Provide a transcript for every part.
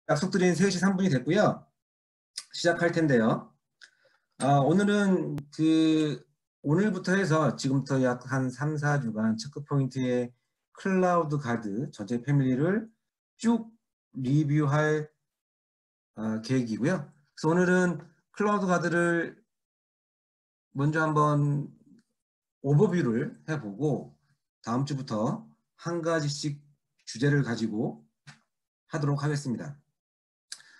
약속드린 3시 3분이 됐고요. 시작할 텐데요. 오늘은 오늘부터 해서 지금부터 약 한 3, 4주간 체크포인트의 클라우드 가드 전체 패밀리를 쭉 리뷰할 계획이고요. 그래서 오늘은 클라우드 가드를 먼저 한번 오버뷰를 해보고 다음 주부터 한 가지씩 주제를 가지고 하도록 하겠습니다.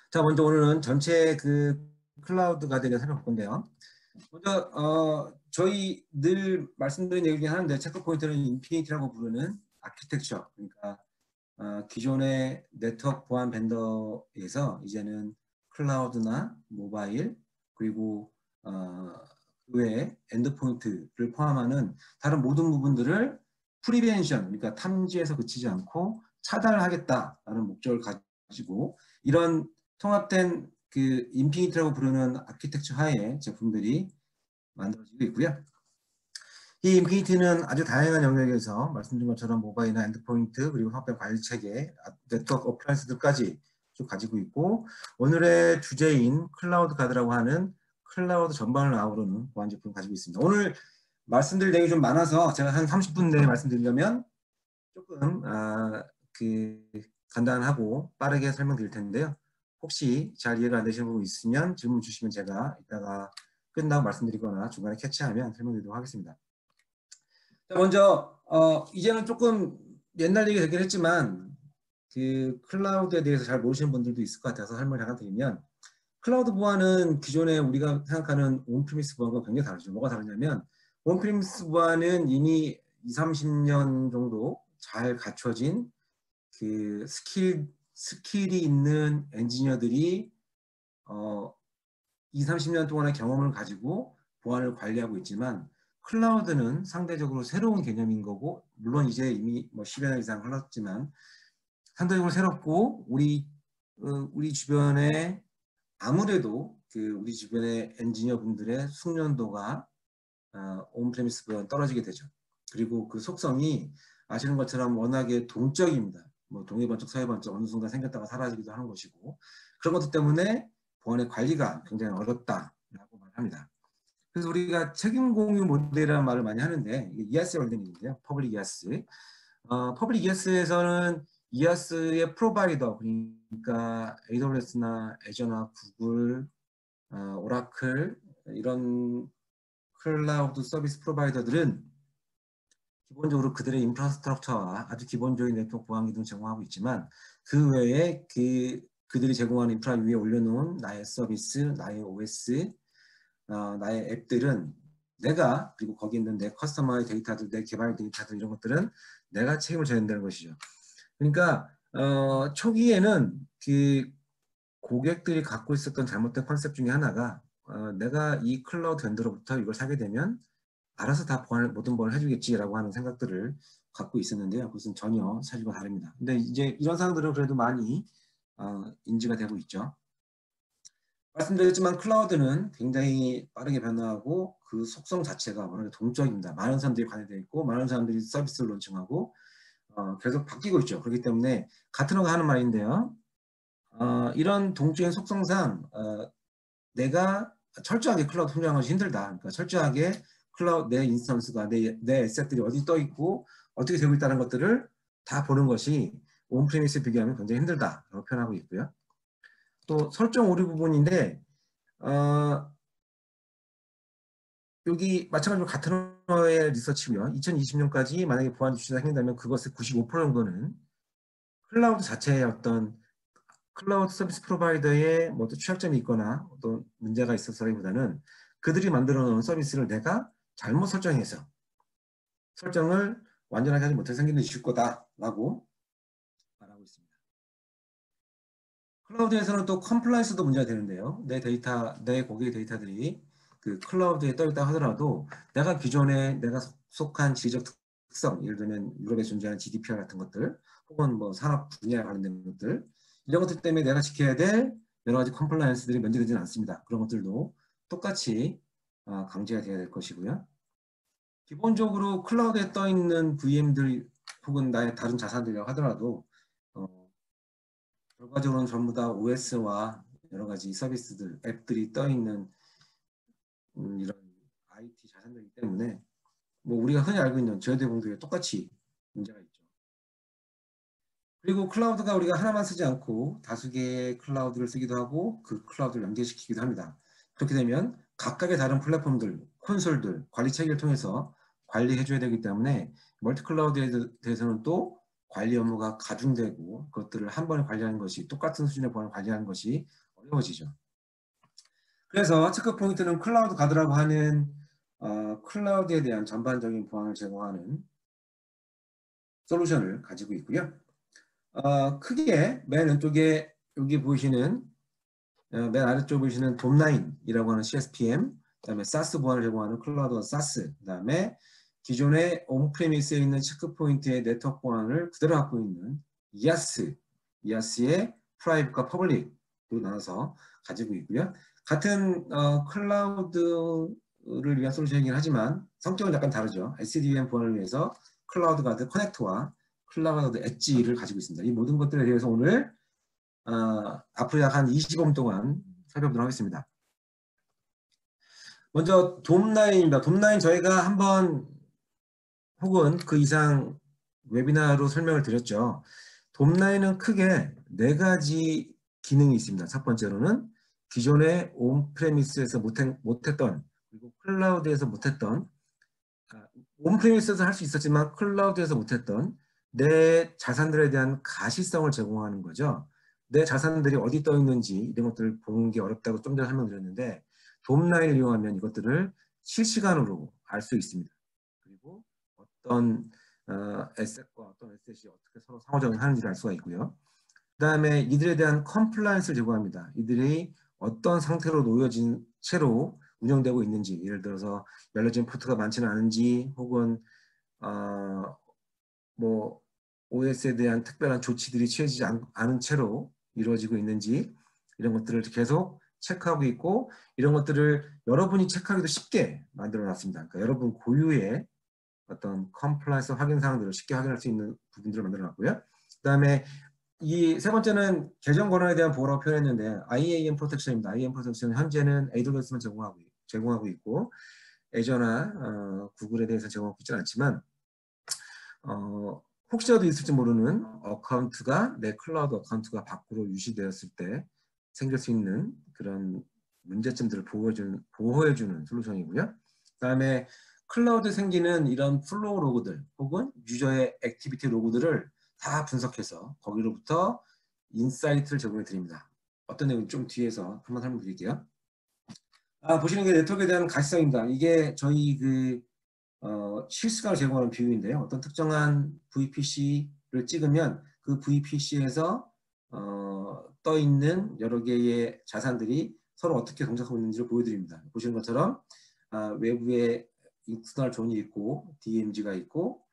자, 먼저 오늘은 전체 클라우드 가드에 대해서 살펴볼 건데요. 먼저 저희 늘 말씀드린 얘기긴 하는데 체크포인트는 인피니티라고 부르는 아키텍처, 그러니까 기존의 네트워크 보안 벤더에서 이제는 클라우드나 모바일 그리고 그 외에 엔드포인트를 포함하는 다른 모든 부분들을 프리벤션, 그러니까 탐지에서 그치지 않고 차단을 하겠다라는 목적을 가지고 이런 통합된 인피니티라고 부르는 아키텍처 하에 제품들이 만들어지고 있고요. 이 인피니티는 아주 다양한 영역에서 말씀드린 것처럼 모바일이나 엔드포인트 그리고 화폐 관리 체계, 네트워크 어플라이언스들까지 쭉 가지고 있고 오늘의 주제인 클라우드 가드라고 하는 클라우드 전반을 아우르는 보안 제품을 가지고 있습니다. 오늘 말씀드릴 내용이 좀 많아서 제가 한 30분 내에 말씀드리려면 조금 간단하고 빠르게 설명드릴 텐데요. 혹시 잘 이해가 안 되시는 부분 있으면 질문 주시면 제가 이따가 끝나고 말씀드리거나 중간에 캐치하면 설명드리도록 하겠습니다. 자, 먼저 이제는 조금 옛날 얘기 되긴 했지만 클라우드에 대해서 잘 모르시는 분들도 있을 것 같아서 설명을 잠깐 드리면 클라우드 보안은 기존에 우리가 생각하는 온프리미스 보안과 굉장히 다르죠. 뭐가 다르냐면 온프리미스 보안은 이미 20, 30년 정도 잘 갖춰진 스킬이 있는 엔지니어들이 20, 30년 동안의 경험을 가지고 보안을 관리하고 있지만 클라우드는 상대적으로 새로운 개념인 거고 물론 이제 이미 10여 년 이상 흘렀지만 상대적으로 새롭고 우리 주변에 아무래도 우리 주변의 엔지니어 분들의 숙련도가 온프레미스 보다는 떨어지게 되죠. 그리고 그 속성이 아시는 것처럼 워낙에 동적입니다. 동해번쩍 서해번쩍 어느 순간 생겼다가 사라지기도 하는 것이고 그런 것들 때문에 보안의 관리가 굉장히 어렵다라고 말합니다. 그래서 우리가 책임 공유 모델이라는 말을 많이 하는데 이게 이아스에 관련된 얘기인데요. 퍼블릭 이아스. 퍼블릭 이아스에서는 이아스의 프로바이더 그러니까 AWS나 애저나 구글, 오라클 이런 클라우드 서비스 프로바이더들은 기본적으로 그들의 인프라스트럭처와 아주 기본적인 네트워크 보안 기능을 제공하고 있지만 그 외에 그들이 제공하는 인프라 위에 올려놓은 나의 서비스, 나의 OS, 나의 앱들은 내가 그리고 거기 있는 내 커스터머의 데이터들, 내 개발 데이터들 이런 것들은 내가 책임을 져야 된다는 것이죠. 그러니까 초기에는 고객들이 갖고 있었던 잘못된 컨셉 중에 하나가 내가 이 클라우드 벤더로부터 이걸 사게 되면 알아서 다 모든 보안을 해주겠지라고 하는 생각들을 갖고 있었는데요. 그것은 전혀 사실과 다릅니다. 근데 이제 이런 상황들은 그래도 많이 인지가 되고 있죠. 말씀드렸지만 클라우드는 굉장히 빠르게 변화하고 그 속성 자체가 워낙에 동적입니다. 많은 사람들이 관여되어 있고 많은 사람들이 서비스를 론칭하고 계속 바뀌고 있죠. 그렇기 때문에 같은 어가 하는 말인데요. 이런 동적인 속성상 내가 철저하게 클라우드 성장하는 것이 힘들다. 그러니까 철저하게 클라우드 내 인스턴스가 내 에셋들이 어디 떠 있고 어떻게 되고 있다는 것들을 다 보는 것이 온프리미스에 비교하면 굉장히 힘들다라고 표현하고 있고요. 또 설정 오류 부분인데 여기 마찬가지로 같은 어의 리서치고요. 2020년까지 만약에 보안 이슈가 생긴다면 그것의 95% 정도는 클라우드 자체의 어떤 클라우드 서비스 프로바이더에 뭐 취약점이 있거나 어떤 문제가 있었다기보다는 그들이 만들어 놓은 서비스를 내가 잘못 설정해서 설정을 완전하게 하지 못해서 생기는 이슈일 거다라고 말하고 있습니다. 클라우드에서는 또 컴플라이언스도 문제가 되는데요. 내 고객의 데이터들이 그 클라우드에 떠 있다 하더라도 내가 기존에 내가 속한 지적 특성, 예를 들면 유럽에 존재하는 GDPR 같은 것들, 혹은 뭐 산업 분야에 관련된 것들, 이런 것들 때문에 내가 지켜야 될 여러 가지 컴플라이언스들이 면제되지는 않습니다. 그런 것들도 똑같이 강제가 되어야 될 것이고요. 기본적으로 클라우드에 떠 있는 VM들 혹은 나의 다른 자산들이라고 하더라도 결과적으로는 전부 다 OS와 여러 가지 서비스들, 앱들이 떠 있는 이런 IT 자산들이기 때문에 뭐 우리가 흔히 알고 있는 저해대공도에 똑같이 문제가 있죠. 그리고 클라우드가 우리가 하나만 쓰지 않고 다수 개의 클라우드를 쓰기도 하고 그 클라우드를 연계시키기도 합니다. 그렇게 되면 각각의 다른 플랫폼들, 콘솔들, 관리 체계를 통해서 관리해줘야 되기 때문에 멀티 클라우드에 대해서는 또 관리 업무가 가중되고 그것들을 한 번에 관리하는 것이 똑같은 수준의 보안을 관리하는 것이 어려워지죠. 그래서 체크 포인트는 클라우드 가드라고 하는 클라우드에 대한 전반적인 보안을 제공하는 솔루션을 가지고 있고요. 크게 맨 왼쪽에 여기 보이시는 맨 아래쪽 보이시는 돔9이라고 하는 CSPM, 그다음에 사스 보안을 제공하는 클라우드 사스, 그다음에 기존의 온프레미스에 있는 체크포인트의 네트워크 보안을 그대로 갖고 있는 이아스의 프라이빗과 퍼블릭으로 나눠서 가지고 있고요. 같은 클라우드를 위한 솔루션이긴 하지만 성격은 약간 다르죠. SDN 보안을 위해서 클라우드 가드 커넥터와 클라우드 엣지를 가지고 있습니다. 이 모든 것들에 대해서 오늘 앞으로 약 한 25분 동안 살펴보도록 하겠습니다. 먼저 돔9입니다. 돔9 저희가 한번 혹은 그 이상 웨비나로 설명을 드렸죠. 돔9은 크게 4가지 기능이 있습니다. 첫 번째로는 기존의 온프레미스에서 못했던 그리고 클라우드에서 못했던 온프레미스에서 할 수 있었지만 클라우드에서 못했던 내 자산들에 대한 가시성을 제공하는 거죠. 내 자산들이 어디 떠 있는지 이런 것들을 보는 게 어렵다고 좀 전에 설명드렸는데 돔9을 이용하면 이것들을 실시간으로 알 수 있습니다. 그리고 어떤 에셋과 어떤 에셋이 어떻게 서로 상호작용하는지를 알 수가 있고요. 그 다음에 이들에 대한 컴플라이언스를 제공합니다. 이들이 어떤 상태로 놓여진 채로 운영되고 있는지, 예를 들어서 열려진 포트가 많지는 않은지, 혹은 뭐 OS에 대한 특별한 조치들이 취해지지 않은 채로 이루어지고 있는지 이런 것들을 계속 체크하고 있고, 이런 것들을 여러분이 체크하기도 쉽게 만들어 놨습니다. 그러니까 여러분 고유의 어떤 컴플라이언스 확인 사항들을 쉽게 확인할 수 있는 부분들을 만들어 놨고요. 그 다음에 이 세 번째는 계정 권한에 대한 보호라고 표현했는데 IAM 프로텍션입니다. IAM 프로텍션은 현재는 AWS만 제공하고 있고 애저나 구글에 대해서 제공하고 있지는 않지만 혹시라도 있을지 모르는 어카운트가 내 클라우드 어카운트가 밖으로 유시되었을 때 생길 수 있는 그런 문제점들을 보호해주는 솔루션이고요. 그 다음에 클라우드에 생기는 이런 플로우 로그들 혹은 유저의 액티비티 로그들을 다 분석해서 거기로부터 인사이트를 제공해 드립니다. 어떤 내용이 좀 뒤에서 한번 설명드릴게요. 보시는 게 네트워크에 대한 가시성입니다. 이게 저희 실시간으로 제공하는 비율인데요. 어떤 특정한 VPC를 찍으면 그 VPC에서 떠 있는 여러 개의 자산들이 서로 어떻게 동작하고 있는지를 보여드립니다. 보시는 것처럼 외부에 익스터널 존이 있고 DMZ가 있고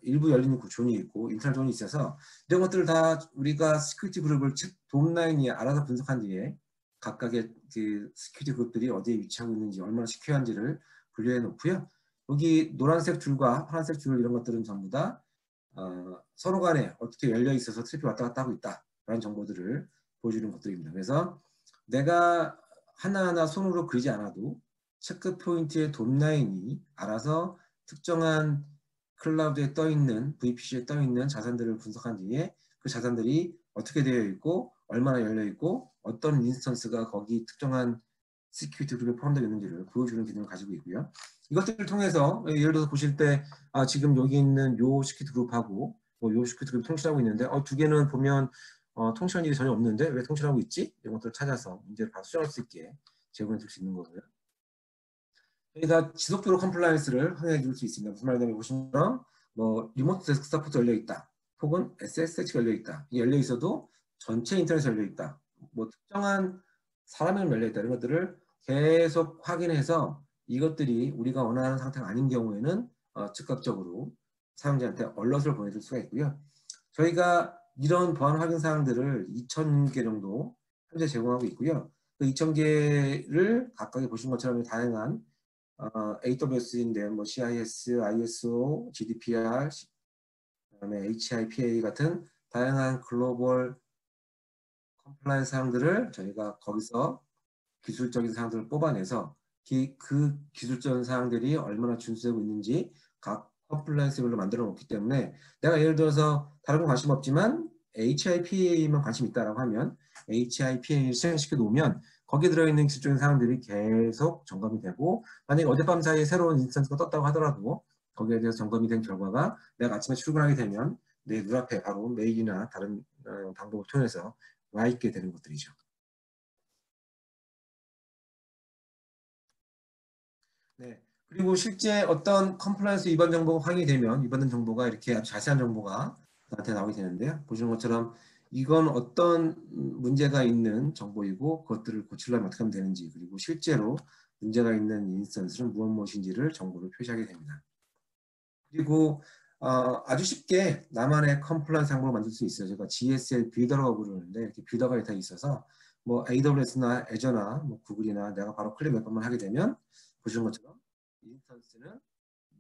일부 열린 존이 있고 인터널 존이 있어서 이런 것들을 다 우리가 시큐리티 그룹을 돔9이 알아서 분석한 뒤에 각각의 그 시큐리티 그룹들이 어디에 위치하고 있는지 얼마나 시큐어한지를 분류해 놓고요. 여기 노란색 줄과 파란색 줄 이런 것들은 전부 다 서로 간에 어떻게 열려 있어서 트래픽이 왔다 갔다 하고 있다라는 정보들을 보여주는 것들입니다. 그래서 내가 하나하나 손으로 그리지 않아도 체크 포인트의 돔9이 알아서 특정한 클라우드에 떠 있는 VPC에 떠 있는 자산들을 분석한 뒤에 그 자산들이 어떻게 되어 있고 얼마나 열려 있고 어떤 인스턴스가 거기 특정한 시큐리티 그룹에 포함되어 있는지를 보여주는 기능을 가지고 있고요. 이것들을 통해서 예를 들어서 보실 때 지금 여기 있는 요 시큐리티 그룹하고 요 시큐리티 그룹 통신하고 있는데 두 개는 보면 통신할 일이 전혀 없는데 왜 통신하고 있지? 이런 것들을 찾아서 문제를 바로 수정할 수 있게 제공해 줄 수 있는 거고요. 저희가 지속적으로 컴플라이언스를 확인해 줄 수 있습니다. 무슨 말이냐면 보시면 뭐 리모트 데스크탑 포트 열려 있다. 혹은 SSH가 열려 있다. 열려 있어도 전체 인터넷이 열려 있다. 뭐 특정한 사람이 열려 있다. 이런 것들을 계속 확인해서 이것들이 우리가 원하는 상태가 아닌 경우에는 즉각적으로 사용자한테 얼럿을 보내줄 수가 있고요. 저희가 이런 보안 확인 사항들을 2,000개 정도 현재 제공하고 있고요. 그 2,000개를 각각의 보신 것처럼 다양한 AWS인데 뭐 CIS, ISO, GDPR, 그다음에 HIPAA 같은 다양한 글로벌 컴플라이언스 사항들을 저희가 거기서 기술적인 사항들을 뽑아내서 그 기술적인 사항들이 얼마나 준수되고 있는지 각 컴플라이언스별로 만들어 놓기 때문에 내가 예를 들어서 다른 건 관심 없지만 HIPA에만 관심 있다라고 하면 HIPA를 실행시켜 놓으면 거기에 들어있는 기술적인 사항들이 계속 점검이 되고 만약에 어젯밤 사이에 새로운 인스턴스가 떴다고 하더라도 거기에 대해서 점검이 된 결과가 내가 아침에 출근하게 되면 내 눈앞에 바로 메일이나 다른 방법을 통해서 와 있게 되는 것들이죠. 네. 그리고 실제 어떤 컴플라이언스 위반 정보가 확인이 되면 위반된 정보가 이렇게 아주 자세한 정보가 나한테 나오게 되는데요. 보시는 것처럼 이건 어떤 문제가 있는 정보이고 그것들을 고치려면 어떻게 하면 되는지 그리고 실제로 문제가 있는 인스턴스는 무엇인지를 정보를 표시하게 됩니다. 그리고 아주 쉽게 나만의 컴플라이언스 항목을 만들 수 있어요. 제가 GSL 빌더라고 부르는데 이렇게 빌더가 다 있어서 뭐 AWS나 애저나 뭐 구글이나 내가 바로 클릭 몇 번만 하게 되면 보시는 것처럼 인스턴스는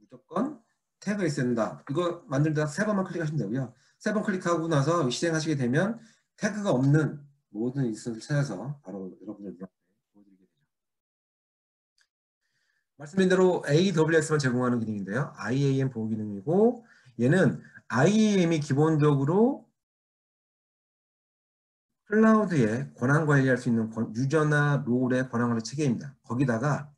무조건 태그가 있어야 된다. 이거 만들다 세 번만 클릭하시면 되고요. 세 번 클릭하고 나서 실행하시게 되면 태그가 없는 모든 인스턴스를 찾아서 바로 여러분들 눈앞에 보여드리게 되죠. 말씀드린 대로 AWS만 제공하는 기능인데요. IAM 보호 기능이고 얘는 IAM이 기본적으로 클라우드에 권한 관리할 수 있는 유저나 롤의 권한 관리 체계입니다. 거기다가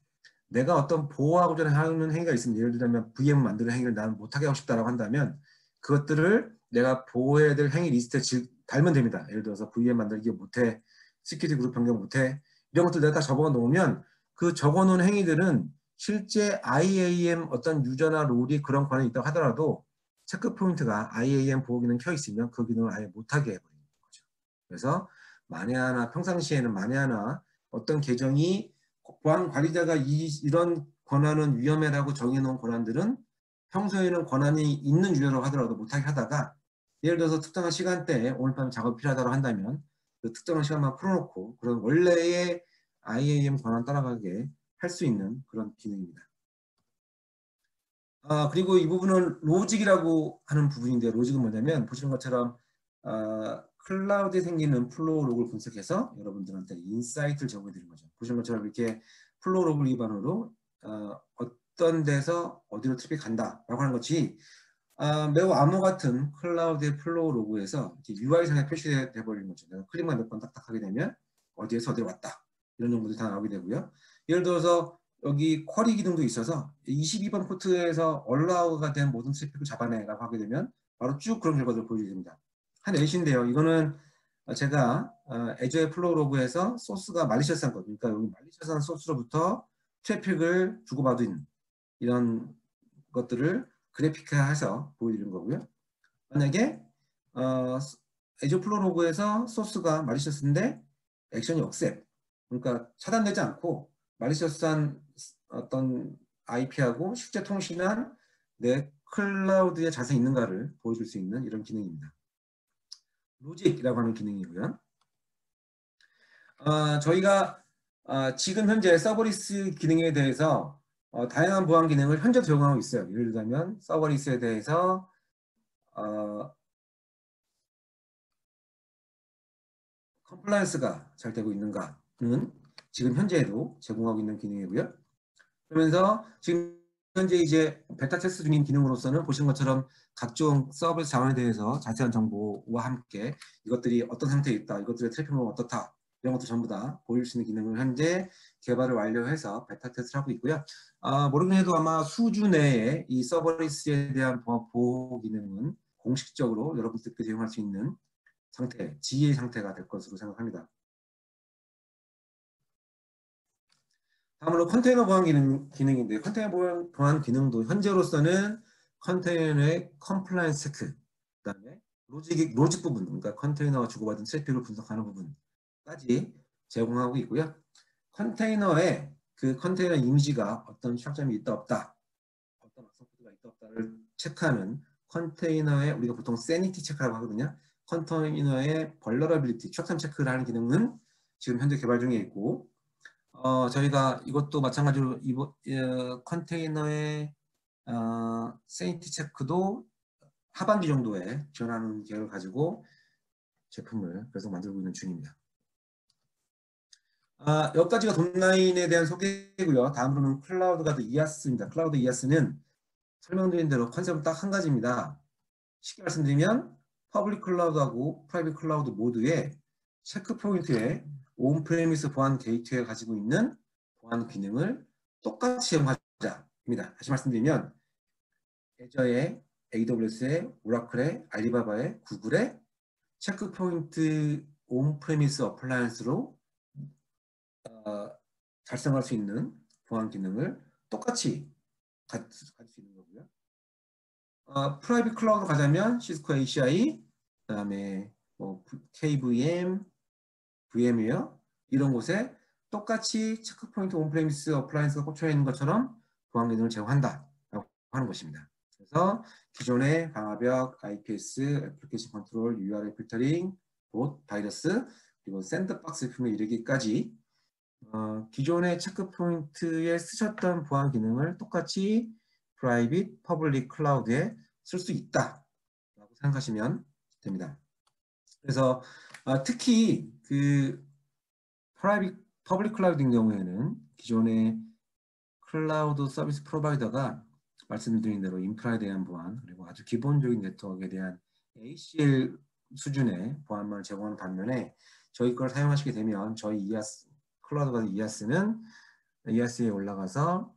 내가 어떤 보호하고자 하는 행위가 있으면 예를 들면 VM 만드는 행위를 나는 못하게 하고 싶다고 한다면 그것들을 내가 보호해야 될 행위 리스트에 달면 됩니다. 예를 들어서 VM 만들기 못해, 시큐리티 그룹 변경 못해 이런 것들 내가 다 적어 놓으면 그 적어 놓은 행위들은 실제 IAM 어떤 유저나 롤이 그런 권한이 있다고 하더라도 체크 포인트가 IAM 보호 기능 켜 있으면 그 기능을 아예 못하게 해버리는 거죠. 그래서 만에 하나 평상시에는 만에 하나 어떤 계정이 보안 관리자가 이런 권한은 위험해라고 정해놓은 권한들은 평소에는 권한이 있는 유저라고 하더라도 못하게 하다가 예를 들어서 특정한 시간대에 오늘 밤에 작업이 필요하다고 한다면 그 특정한 시간만 풀어놓고 그런 원래의 IAM 권한 따라가게 할 수 있는 그런 기능입니다. 그리고 이 부분은 로직이라고 하는 부분인데 로직은 뭐냐면 보시는 것처럼 클라우드에 생기는 플로우 록을 분석해서 여러분들한테 인사이트를 제공해드리는 거죠. 보시는 것처럼 이렇게 플로우 록을 기반으로 어떤 데서 어디로 트래픽 간다라고 하는 것이 매우 암호 같은 클라우드의 플로우 로그에서 UI상에 표시되어 버리는 거죠. 내가 클릭만 몇 번 딱딱 하게 되면 어디에서 어디로 왔다. 이런 정보들이 다 나오게 되고요. 예를 들어서 여기 쿼리 기능도 있어서 22번 포트에서 얼라우가 된 모든 트래픽을 잡아내라고 하게 되면 바로 쭉 그런 결과들을 보여주게 됩니다. 한 예시인데요. 이거는 제가 애저의 플로우 로그에서 소스가 말리셔스한 것, 그러니까 여기 말리셔스한 소스로부터 트래픽을 주고받은 이런 것들을 그래픽화해서 보여드리는 거고요. 만약에 애저 플로우 로그에서 소스가 말리셔스인데 액션이 억셉, 그러니까 차단되지 않고 말리셔스한 어떤 IP하고 실제 통신한 내 클라우드에 자세히 있는가를 보여줄 수 있는 이런 기능입니다. 로직이라고 하는 기능이고요. 저희가 지금 현재 서버리스 기능에 대해서 다양한 보안 기능을 현재 적용하고 있어요. 예를 들자면 서버리스에 대해서 컴플라이언스가 잘 되고 있는가는 지금 현재에도 제공하고 있는 기능이고요. 그러면서 지금 현재 이제 베타 테스트 중인 기능으로서는 보신 것처럼 각종 서비스 자원에 대해서 자세한 정보와 함께 이것들이 어떤 상태에 있다, 이것들의 트래픽은 어떻다, 이런 것도 전부 다 보일 수 있는 기능을 현재 개발을 완료해서 베타 테스트를 하고 있고요. 모르긴 해도 아마 수주 내에 이 서버리스에 대한 보호 기능은 공식적으로 여러분들께 제공할 수 있는 상태, GA 상태가 될 것으로 생각합니다. 다음으로 컨테이너 보안 기능인데 컨테이너 보안 기능도 현재로서는 컨테이너의 컴플라이언스 체크, 그다음에 로직 부분, 그러니까 컨테이너가 주고받은 트래픽을 분석하는 부분까지 제공하고 있고요. 컨테이너에 그 컨테이너 이미지가 어떤 취약점이 있다 없다, 어떤 악성 코드가 있다 없다를 체크하는 컨테이너에 우리가 보통 세니티 체크라고 하거든요. 컨테이너의 벌러러빌리티, 취약점 체크를 하는 기능은 지금 현재 개발 중에 있고 저희가 이것도 마찬가지로 컨테이너의 세니티 체크도 하반기 정도에 지원하는 계획을 가지고 제품을 계속 만들고 있는 중입니다. 여기까지가 돔라인에 대한 소개고요. 다음으로는 클라우드 가드 이아스입니다. 클라우드 이아스는 설명드린 대로 컨셉은 딱 한 가지입니다. 쉽게 말씀드리면 퍼블릭 클라우드하고 프라이빗 클라우드 모두의 체크 포인트에 온프레미스 보안 게이트웨이가 가지고 있는 보안 기능을 똑같이 이용하자입니다. 다시 말씀드리면 애저의 AWS의 오라클의 알리바바의 구글의 체크 포인트 온프레미스 어플라이언스로 달성할 수 있는 보안 기능을 똑같이 가질 수 있는 거고요. 프라이빗 클라우드로 가자면 시스코 ACI, 그다음에 뭐 KVM, VM웨어 이런 곳에 똑같이 체크포인트 온프레미스 어플라이언스가 꽂혀 있는 것처럼 보안 기능을 제공한다라고 하는 것입니다. 그래서 기존의 방화벽, IPS, 애플리케이션 컨트롤, URL 필터링, 봇, 바이러스, 그리고 샌드박스 품에 이르기까지 기존의 체크포인트에 쓰셨던 보안 기능을 똑같이 프라이빗, 퍼블릭 클라우드에 쓸 수 있다라고 생각하시면 됩니다. 그래서 특히 그 프라이빗, 퍼블릭 클라우드인 경우에는 기존의 클라우드 서비스 프로바이더가 말씀드린 대로 인프라에 대한 보안 그리고 아주 기본적인 네트워크에 대한 ACL 수준의 보안만을 제공하는 반면에 저희 걸 사용하시게 되면 저희 이아스 클라우드 가드 이아스는 이아스에 올라가서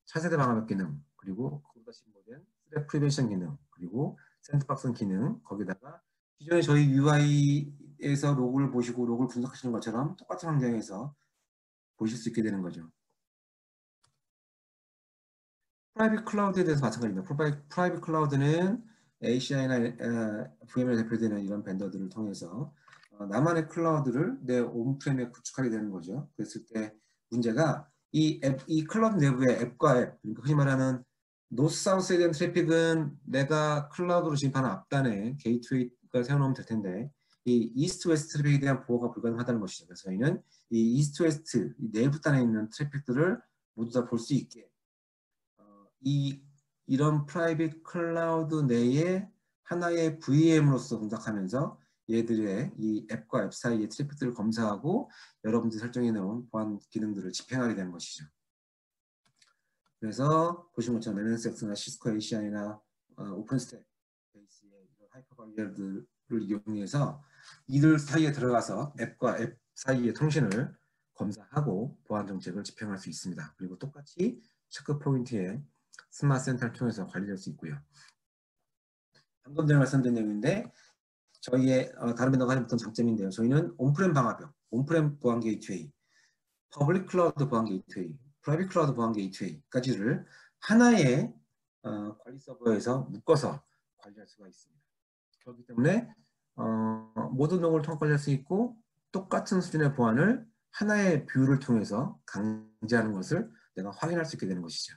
차세대 방화벽 기능 그리고 그보다 신고된 스랩 프리벤션 기능 그리고 샌드박스 기능 거기다가 기존에 저희 UI에서 로그를 보시고 로그를 분석하시는 것처럼 똑같은 환경에서 보실 수 있게 되는 거죠. 프라이빗 클라우드에 대해서 마찬가지입니다. 프라이빗 클라우드는 ACI나 VMware 대표되는 이런 벤더들을 통해서 나만의 클라우드를 내 온프렘에 구축하게 되는 거죠. 그랬을 때 문제가 이 클라우드 내부의 앱과 앱, 그러니까 흔히 말하는 노스 사우스에 대한 트래픽은 내가 클라우드로 진입하는 앞단에 게이트웨이가 세워놓으면 될 텐데 이 이스트 웨스트 트래픽에 대한 보호가 불가능하다는 것이죠. 그래서 저희는 이 이스트 웨스트 내부 단에 있는 트래픽들을 모두 다 볼 수 있게 이런 프라이빗 클라우드 내에 하나의 VM으로서 동작하면서 얘들의 이 앱과 앱 사이의 트래픽들을 검사하고 여러분들이 설정해 놓은 보안 기능들을 집행하게 되는 것이죠. 그래서 보신 것처럼 NSX나 시스코 ACI나 오픈스택 베이스의 하이퍼바이어들을 이용해서 이들 사이에 들어가서 앱과 앱 사이의 통신을 검사하고 보안 정책을 집행할 수 있습니다. 그리고 똑같이 체크 포인트에 스마트 센터를 통해서 관리될 수 있고요. 방금 전에 말씀드린 내용인데 저희의 다른 벤더가 가진 어떤 장점인데요. 저희는 온프렘 방화벽, 온프렘 보안 게이트웨이, 퍼블릭 클라우드 보안 게이트웨이, 프라이빗 클라우드 보안 게이트웨이까지를 하나의 관리 서버에서 묶어서 관리할 수가 있습니다. 그렇기 때문에 모든 노드를 통해 관리할 수 있고 똑같은 수준의 보안을 하나의 뷰를 통해서 강제하는 것을 내가 확인할 수 있게 되는 것이죠.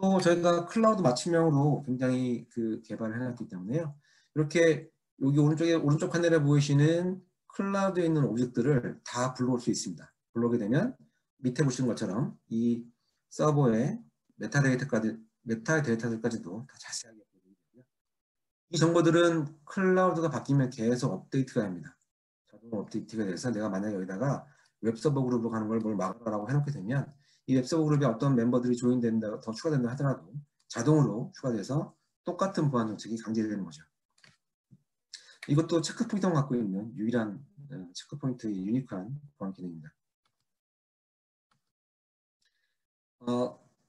또 저희가 클라우드 맞춤형으로 굉장히 그 개발을 해놨기 때문에요. 이렇게 여기 오른쪽 화면에 보이시는 클라우드에 있는 오브젝트를 다 불러올 수 있습니다. 불러오게 되면 밑에 보시는 것처럼 이 서버의 메타데이터들까지도 다 자세하게 보여드리고요. 이 정보들은 클라우드가 바뀌면 계속 업데이트가 됩니다. 자동 업데이트가 돼서 내가 만약에 여기다가 웹서버 그룹으로 가는 걸 뭘 막으라고 해놓게 되면 이 웹서버 그룹에 어떤 멤버들이 조인된다, 더 추가된다 하더라도 자동으로 추가돼서 똑같은 보안 정책이 강제되는 거죠. 이것도 체크포인트가 갖고 있는 유일한 체크포인트의 유니크한 보안 기능입니다.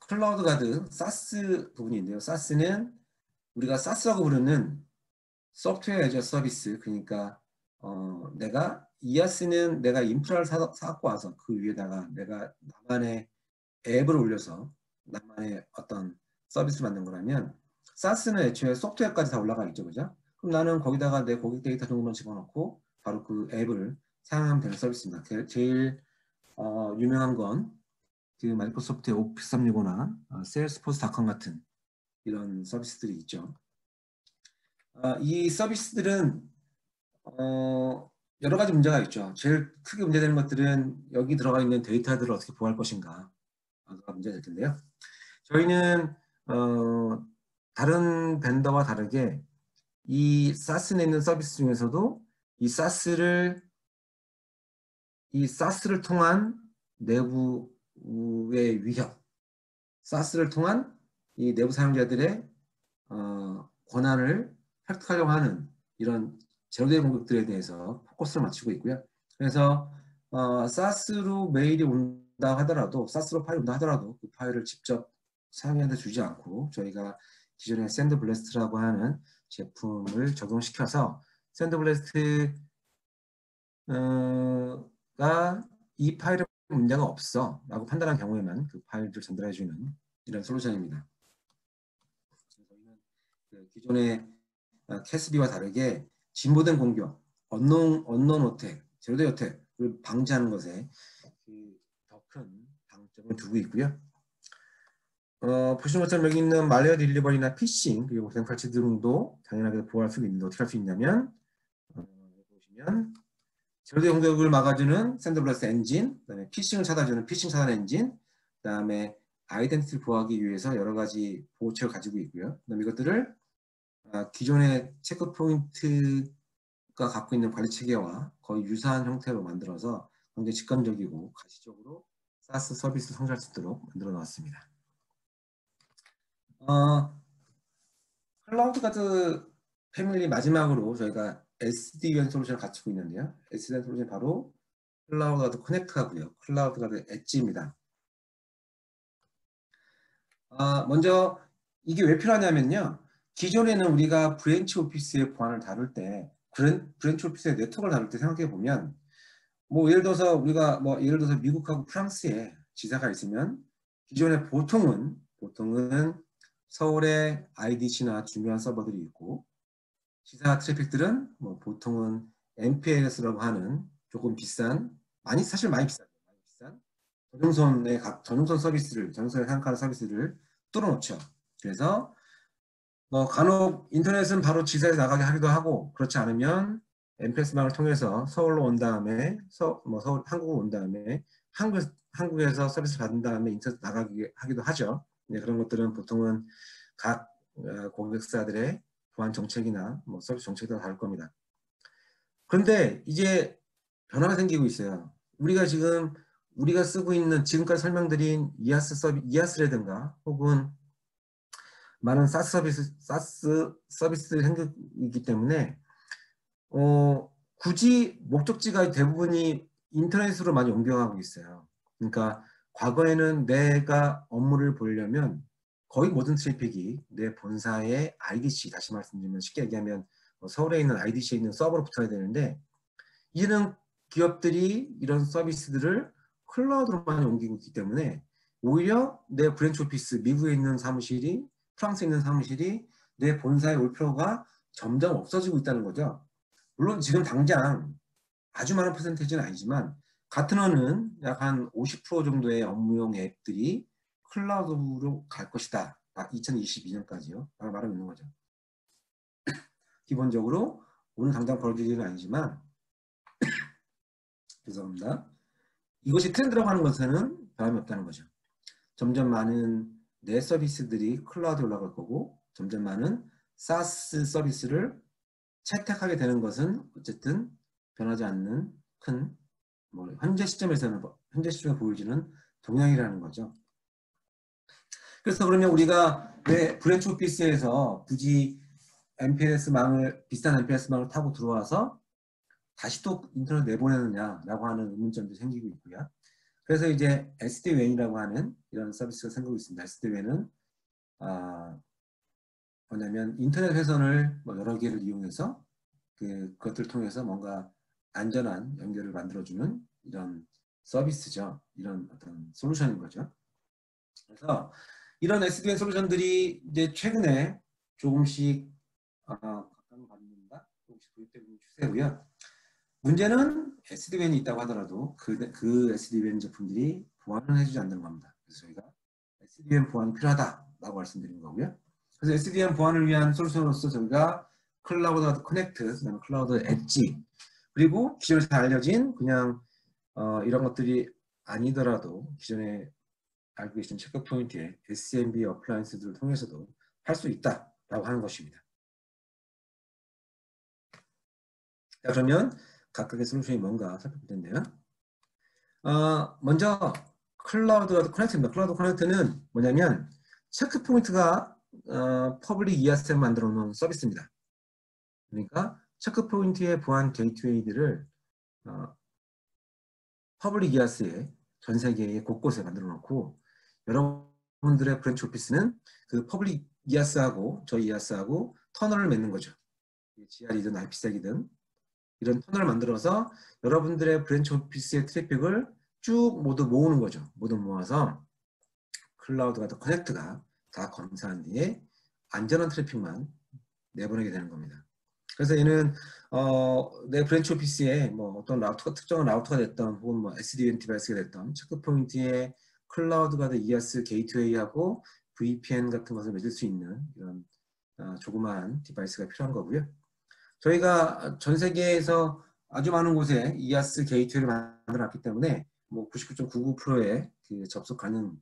클라우드 가드 사스 부분인데요. 사스는 우리가 사스라고 부르는 소프트웨어 애저 서비스, 그러니까 내가 이아스는 내가 인프라를 사갖고 와서 그 위에다가 내가 나만의 앱을 올려서 나만의 어떤 서비스를 만든 거라면 사스는 애초에 소프트웨어까지 다 올라가 있죠. 그죠? 그럼 나는 거기다가 내 고객 데이터 정도만 집어넣고 바로 그 앱을 사용하면 되는 서비스입니다. 제일 유명한 건 그 마이크로소프트의 오피스 365나 세일스포스닷컴 같은 이런 서비스들이 있죠. 이 서비스들은 여러 가지 문제가 있죠. 제일 크게 문제되는 것들은 여기 들어가 있는 데이터들을 어떻게 보호할 것인가 가 문제가 될 텐데요. 저희는 다른 벤더와 다르게 이 사스 내는 서비스 중에서도 이 사스를 이 사스를 통한 내부의 위협, 사스를 통한 이 내부 사용자들의 권한을 획득하려고 하는 이런 제로데이 공격들에 대해서 포커스를 맞추고 있고요. 그래서 사스로 메일이 온다 하더라도, 사스로 파일이 온다 하더라도 그 파일을 직접 사용자한테 주지 않고 저희가 기존의 샌드블래스트라고 하는 제품을 적용시켜서 샌드블래스트가 이 파일에 문제가 없어 라고 판단한 경우에만 그 파일을 전달해주는 이런 솔루션입니다. 저희는 그 기존의 캐스비와 다르게 진보된 공격, 언론 어택, 제로데이 어택을 방지하는 것에 더 큰 방점을 두고 있고요. 보시는 것처럼 여기 있는 말웨어 딜리버리나 피싱 그리고 샘플치 등도 당연하게 보호할 수 있는데 어떻게 할 수 있냐면 보시면 제로데이 공격을 막아주는 샌드블래스트 엔진, 그다음에 피싱을 찾아주는 피싱 차단 엔진, 그다음에 아이덴티티를 보호하기 위해서 여러 가지 보호체를 가지고 있고요. 그다음에 이것들을 기존의 체크 포인트가 갖고 있는 관리 체계와 거의 유사한 형태로 만들어서 굉장히 직관적이고 가시적으로 사스 서비스를 성장할 수 있도록 만들어 놨습니다. 클라우드 가드 패밀리 마지막으로 저희가 SD-WAN 솔루션을 갖추고 있는데요. SD-WAN 솔루션이 바로 클라우드 가드 커넥트하고요. 클라우드 가드 엣지입니다. 먼저 이게 왜 필요하냐면요. 기존에는 우리가 브랜치 오피스의 보안을 다룰 때 브랜치 오피스의 네트워크를 다룰 때 생각해 보면 뭐 예를 들어서 우리가 예를 들어서 미국하고 프랑스에 지사가 있으면 기존에 보통은 서울에 IDC나 중요한 서버들이 있고 지사 트래픽들은 보통은 MPLS라고 하는 조금 비싼 사실 많이 비싼 전용선에 서비스를 전용선에 생각하는 서비스를 뚫어놓죠. 그래서 간혹 인터넷은 바로 지사에 나가게 하기도 하고 그렇지 않으면 MPLS망을 통해서 서울로 온 다음에 서울 한국으로 온 다음에 한국에서 서비스를 받은 다음에 인터넷 나가게 하기도 하죠. 네, 그런 것들은 보통은 각 고객사들의 보안 정책이나 서비스 정책에 따라 다를 겁니다. 그런데 이제 변화가 생기고 있어요. 우리가 쓰고 있는 지금까지 설명드린 이아스라든가 혹은 많은 사스 서비스들이 생기기 때문에 굳이 목적지가 대부분이 인터넷으로 많이 옮겨가고 있어요. 그러니까 과거에는 내가 업무를 보려면 거의 모든 트래픽이 내 본사의 IDC, 다시 말씀드리면 쉽게 얘기하면 서울에 있는 IDC에 있는 서버로 붙어야 되는데 이제는 기업들이 이런 서비스들을 클라우드로 많이 옮기고 있기 때문에 오히려 내 브랜치 오피스, 미국에 있는 사무실이 프랑스에 있는 사무실이 내 본사에 올 필요가 점점 없어지고 있다는 거죠. 물론 지금 당장 아주 많은 퍼센테이지는 아니지만 같은 언은 약 한 50% 정도의 업무용 앱들이 클라우드로 갈 것이다. 2022년까지요. 라고 말하고 있는 거죠. 기본적으로 오늘 당장 벌어질 일은 아니지만 죄송합니다. 이것이 트렌드라고 하는 것에는 변함이 없다는 거죠. 점점 많은 내 서비스들이 클라우드에 올라갈 거고 점점 많은 사스 서비스를 채택하게 되는 것은 어쨌든 변하지 않는 큰 현재 시점에 보여지는 동향이라는 거죠. 그래서 그러면 우리가 왜 브랜치 오피스에서 굳이 비싼 MPLS망을 타고 들어와서 다시 또 인터넷 내보내느냐라고 하는 의문점도 생기고 있고요. 그래서 이제 SD-WAN이라고 하는 이런 서비스가 생기고 있습니다. SD-WAN은 뭐냐면 인터넷 회선을 여러 개를 이용해서 그것들을 통해서 뭔가 안전한 연결을 만들어주는 이런 서비스죠. 이런 어떤 솔루션인 거죠. 그래서 이런 SD-WAN 솔루션들이 이제 최근에 조금씩 각광받는다, 조금씩 도입되고 있는 추세고요. 문제는 SD-WAN이 있다고 하더라도 그 SD-WAN 제품들이 보안을 해주지 않는 겁니다. 그래서 저희가 SD-WAN 보안이 필요하다라고 말씀드린 거고요. 그래서 SD-WAN 보안을 위한 솔루션으로서 저희가 클라우드 커넥트, 클라우드 엣지, 그리고 기존에 잘 알려진 그냥 이런 것들이 아니더라도 기존에 알고 계신 체크 포인트의 SMB 어플라이언스들을 통해서도 할 수 있다라고 하는 것입니다. 자, 그러면 각각의 솔루션이 뭔가 살펴볼 텐데요. 먼저 클라우드 커넥트입니다. 클라우드 커넥트는 뭐냐면 체크포인트가 퍼블릭 이아스를 만들어 놓은 서비스입니다. 그러니까 체크포인트의 보안 게이트웨이들을 퍼블릭 이아스에 전 세계의 곳곳에 만들어 놓고 여러분들의 브랜치 오피스는 그 퍼블릭 이아스하고 저희 이아스하고 터널을 맺는 거죠. GR이든 IPsek이든 이런 터널을 만들어서 여러분들의 브랜치 오피스의 트래픽을 쭉 모두 모으는 거죠. 모두 모아서 클라우드가 더 커넥트가 다 검사한 뒤에 안전한 트래픽만 내보내게 되는 겁니다. 그래서 얘는 내 브랜치 오피스에 뭐 어떤 라우터가 특정한 라우터가 됐던 혹은 뭐 SDN 디바이스가 됐던 체크포인트에 클라우드가 더 EAS 게이트웨이하고 VPN 같은 것을 맺을 수 있는 이런 조그마한 디바이스가 필요한 거고요. 저희가 전 세계에서 아주 많은 곳에 EAS 게이트웨이를 만들어놨기 때문에 뭐 99.99%의 그 접속 가능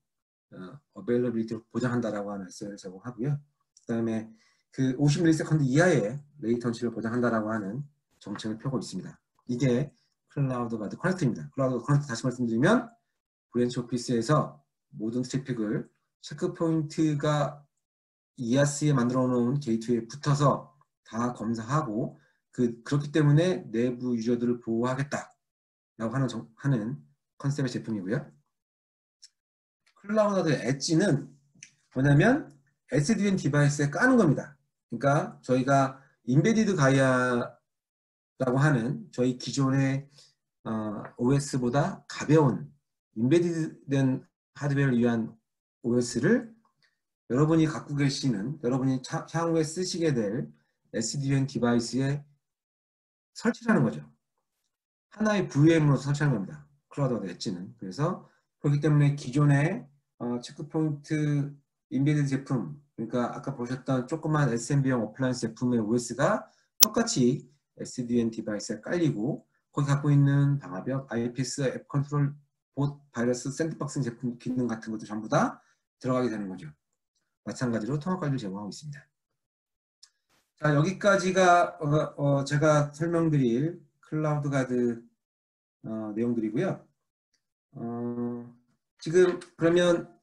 어베일러빌리티를 보장한다라고 하는 SL을 제공하고요. 그 다음에 그 50ms 이하의 레이턴시를 보장한다라고 하는 정책을 펴고 있습니다. 이게 클라우드 가드 커넥트입니다. 클라우드 커넥트 다시 말씀드리면 브랜치 오피스에서 모든 트래픽을 체크포인트가 EAS에 만들어 놓은 게이트웨이에 붙어서 다 검사하고 그렇기 때문에 내부 유저들을 보호하겠다라고 하는 컨셉의 제품이고요. 클라우드 엣지는 뭐냐면 SDN 디바이스에 까는 겁니다. 그러니까 저희가 인베디드 가이아라고 하는 저희 기존의 OS보다 가벼운 인베디드된 하드웨어를 위한 OS를 여러분이 갖고 계시는 여러분이 향후에 쓰시게 될 SDN 디바이스에 설치하는 거죠. 하나의 VM으로 설치하는 겁니다. 클라우드 엣지는. 그래서 그렇기 때문에 기존의 체크포인트 인베디드 제품, 그러니까 아까 보셨던 조그만 SMB형 어플라이언스 제품의 OS가 똑같이 SDN 디바이스에 깔리고 거기 갖고 있는 방화벽, IPS, 앱 컨트롤, 봇, 바이러스, 샌드박스 제품 기능 같은 것도 전부 다 들어가게 되는 거죠. 마찬가지로 통합 관리를 제공하고 있습니다. 자, 여기까지가 제가 설명드릴 클라우드 가드 내용들이고요. 지금 그러면